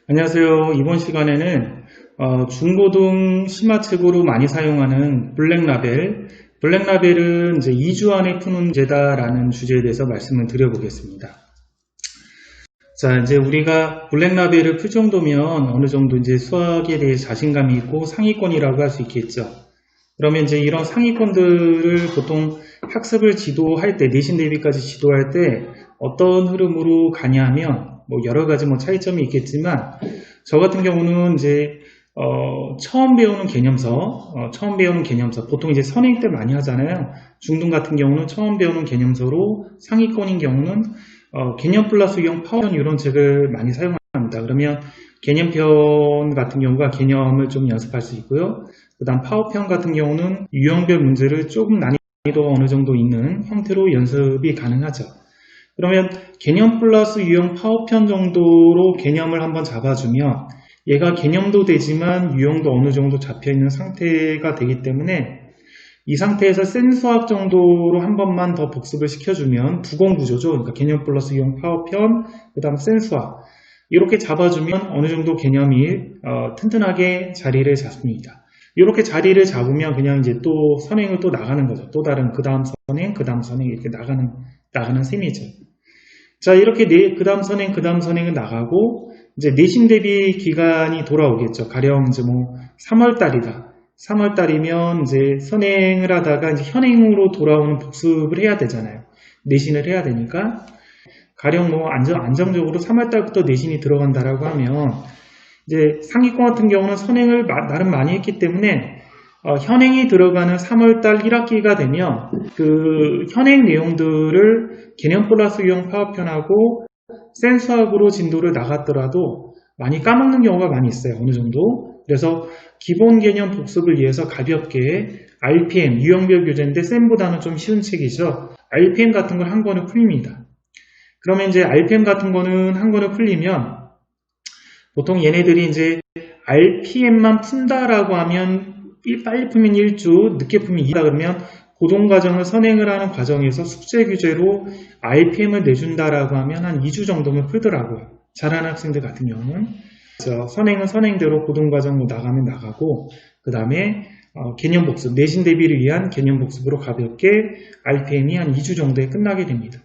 안녕하세요. 이번 시간에는 중고등 심화책으로 많이 사용하는 블랙라벨, 블랙라벨은 이제 2주 안에 푸는 문제다라는 주제에 대해서 말씀을 드려보겠습니다. 자, 이제 우리가 블랙라벨을 풀 정도면 어느 정도 이제 수학에 대해 자신감이 있고 상위권이라고 할 수 있겠죠. 그러면 이제 이런 상위권들을 보통 학습을 지도할 때, 내신 대비까지 지도할 때 어떤 흐름으로 가냐면 여러 가지 차이점이 있겠지만, 저 같은 경우는 이제 처음 배우는 개념서, 보통 이제 선행 때 많이 하잖아요. 중등 같은 경우는 처음 배우는 개념서로, 상위권인 경우는 개념 플러스 유형 파워편 이런 책을 많이 사용합니다. 그러면 개념편 같은 경우가 개념을 좀 연습할 수 있고요. 그 다음 파워편 같은 경우는 유형별 문제를 조금 난이도가 어느 정도 있는 형태로 연습이 가능하죠. 그러면 개념 플러스 유형 파워편 정도로 개념을 한번 잡아주면 얘가 개념도 되지만 유형도 어느 정도 잡혀있는 상태가 되기 때문에 이 상태에서 센수학 정도로 한 번만 더 복습을 시켜주면 두공구조죠. 그러니까 개념 플러스 유형 파워편, 그 다음 센수학 이렇게 잡아주면 어느 정도 개념이 튼튼하게 자리를 잡습니다. 이렇게 자리를 잡으면 그냥 이제 또 선행을 또 나가는 거죠. 또 다른 그 다음 선행, 그 다음 선행 이렇게 나가는 셈이죠. 자, 이렇게 그 다음 선행은 나가고 이제 내신 대비 기간이 돌아오겠죠. 가령 이제 3월달이다. 3월달이면 이제 선행을 하다가 이제 현행으로 돌아오는 복습을 해야 되잖아요. 내신을 해야 되니까. 가령 안정적으로 3월달부터 내신이 들어간다라고 하면 이제 상위권 같은 경우는 선행을 나름 많이 했기 때문에 현행이 들어가는 3월달 1학기가 되면 그 현행 내용들을 개념 플러스 유형 파워편하고 센수학으로 진도를 나갔더라도 많이 까먹는 경우가 많이 있어요. 어느 정도. 그래서 기본 개념 복습을 위해서 가볍게 RPM, 유형별 교재인데 쌤보다는 좀 쉬운 책이죠. RPM 같은 걸 한 권을 풀립니다. 그러면 이제 RPM 같은 거는 한 권을 풀리면 보통 얘네들이 이제 RPM만 푼다라고 하면 빨리 풀면 1주, 늦게 풀면 2다 그러면 고등과정을 선행을 하는 과정에서 숙제 규제로 RPM을 내준다라고 하면 한 2주 정도면 풀더라고요. 잘하는 학생들 같은 경우는. 선행은 선행대로 고등과정 나가면 나가고 그 다음에 개념 복습, 내신 대비를 위한 개념 복습으로 가볍게 RPM이 한 2주 정도에 끝나게 됩니다.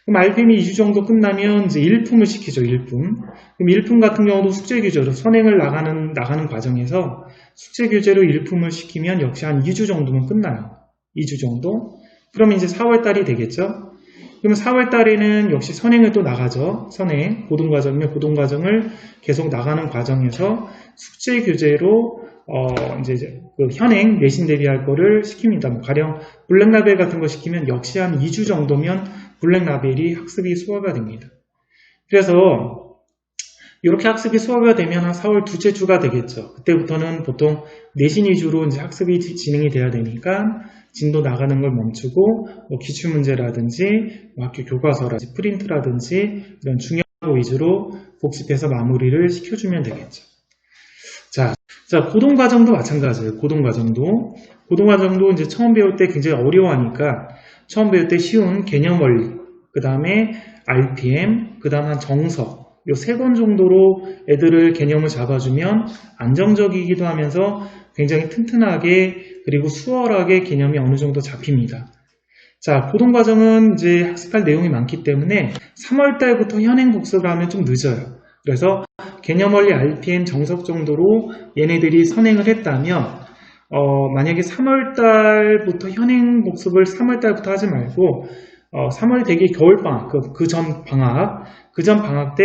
그럼 RPM이 2주 정도 끝나면 이제 1품을 시키죠. 1품. 그럼 1품 같은 경우도 숙제 규제로 선행을 나가는 과정에서 숙제 규제로 1품을 시키면 역시 한 2주 정도면 끝나요. 2주 정도. 그러면 이제 4월달이 되겠죠. 그러면 4월달에는 역시 선행을 또 나가죠. 선행, 고등과정이면 고등과정을 계속 나가는 과정에서 숙제 규제로 이제 그 현행 내신 대비할 거를 시킵니다. 가령 블랙라벨 같은 거 시키면 역시 한 2주 정도면 블랙라벨이 학습이 소화가 됩니다. 그래서 이렇게 학습이 소화가 되면 한 4월 둘째 주가 되겠죠. 그때부터는 보통 내신 위주로 이제 학습이 진행이 돼야 되니까 진도 나가는 걸 멈추고 기출문제라든지 학교 교과서라든지 프린트라든지 이런 중요한 거 위주로 복습해서 마무리를 시켜주면 되겠죠. 자, 고등과정도 마찬가지예요. 고등과정도 이제 처음 배울 때 굉장히 어려워하니까 처음 배울 때 쉬운 개념 원리, 그 다음에 RPM, 그 다음 한 정석 요 3권 정도로 애들을 개념을 잡아주면 안정적이기도 하면서 굉장히 튼튼하게 그리고 수월하게 개념이 어느 정도 잡힙니다. 자, 고등과정은 이제 학습할 내용이 많기 때문에 3월달부터 현행 복습을 하면 좀 늦어요. 그래서 개념 원리 RPM 정석 정도로 얘네들이 선행을 했다면 만약에 3월달부터 현행 복습을 3월달부터 하지 말고 3월 되기 겨울방학, 그 전 방학 때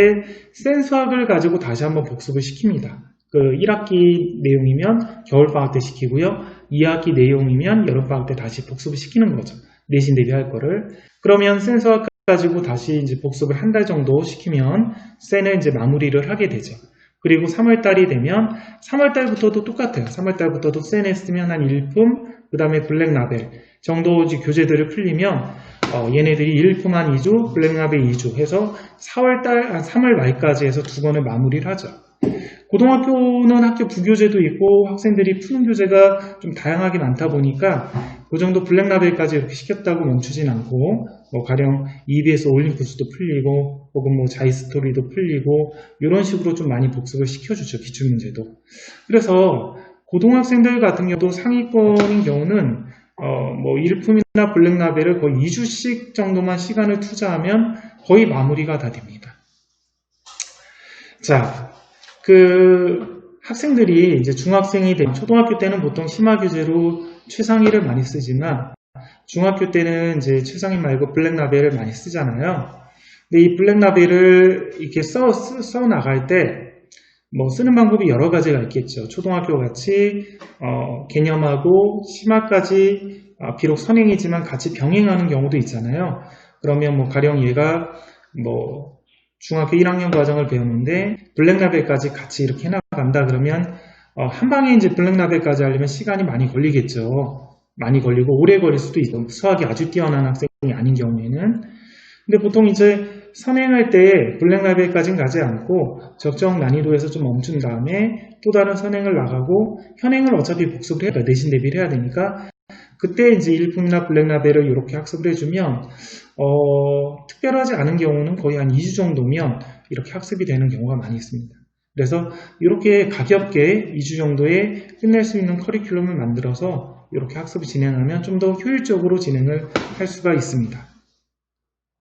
센수학을 가지고 다시 한번 복습을 시킵니다. 그 1학기 내용이면 겨울방학 때 시키고요. 2학기 내용이면 여름방학 때 다시 복습을 시키는 거죠. 내신 대비할 거를. 그러면 센수학 가지고 다시 이제 복습을 한 달 정도 시키면 센을 이제 마무리를 하게 되죠. 그리고 3월달이 되면 3월달부터도 똑같아요. 3월달부터도 센 했으면 한 1품, 그 다음에 블랙라벨 정도 교재들을 풀리면 얘네들이 1품 한 2주, 블랙라벨 2주 해서 3월 말까지 해서 2권을 마무리를 하죠. 고등학교는 학교 부교재도 있고 학생들이 푸는 교재가 좀 다양하게 많다 보니까 그 정도 블랙라벨까지 이렇게 시켰다고 멈추진 않고 뭐 가령 EBS 올림푸스도 풀리고 혹은 뭐 자이스토리도 풀리고 이런 식으로 좀 많이 복습을 시켜주죠. 기출문제도. 그래서 고등학생들 같은 경우도 상위권인 경우는 뭐 일품이나 블랙라벨을 거의 2주씩 정도만 시간을 투자하면 거의 마무리가 다 됩니다. 자, 학생들이 이제 중학생이 되면 초등학교 때는 보통 심화교재로 최상위를 많이 쓰지만 중학교 때는 이제 최상위 말고 블랙라벨을 많이 쓰잖아요. 근데 이 블랙라벨을 이렇게 써 나갈 때 뭐 쓰는 방법이 여러 가지가 있겠죠. 초등학교 같이 개념하고 심화까지 비록 선행이지만 같이 병행하는 경우도 있잖아요. 그러면 뭐 가령 얘가 뭐 중학교 1학년 과정을 배우는데 블랙라벨까지 같이 이렇게 해나간다 그러면 한 방에 이제 블랙라벨까지 하려면 시간이 많이 걸리겠죠. 많이 걸리고 오래 걸릴 수도 있고 수학이 아주 뛰어난 학생이 아닌 경우에는. 근데 보통 이제 선행할 때 블랙라벨까지는 가지 않고 적정 난이도에서 좀 멈춘 다음에 또 다른 선행을 나가고 현행을 어차피 복습을 해야 내신 대비를 해야 되니까 그때 이제 일품이나 블랙라벨을 이렇게 학습을 해주면 특별하지 않은 경우는 거의 한 2주 정도면 이렇게 학습이 되는 경우가 많이 있습니다. 그래서 이렇게 가볍게 2주 정도에 끝낼 수 있는 커리큘럼을 만들어서 이렇게 학습을 진행하면 좀 더 효율적으로 진행을 할 수가 있습니다.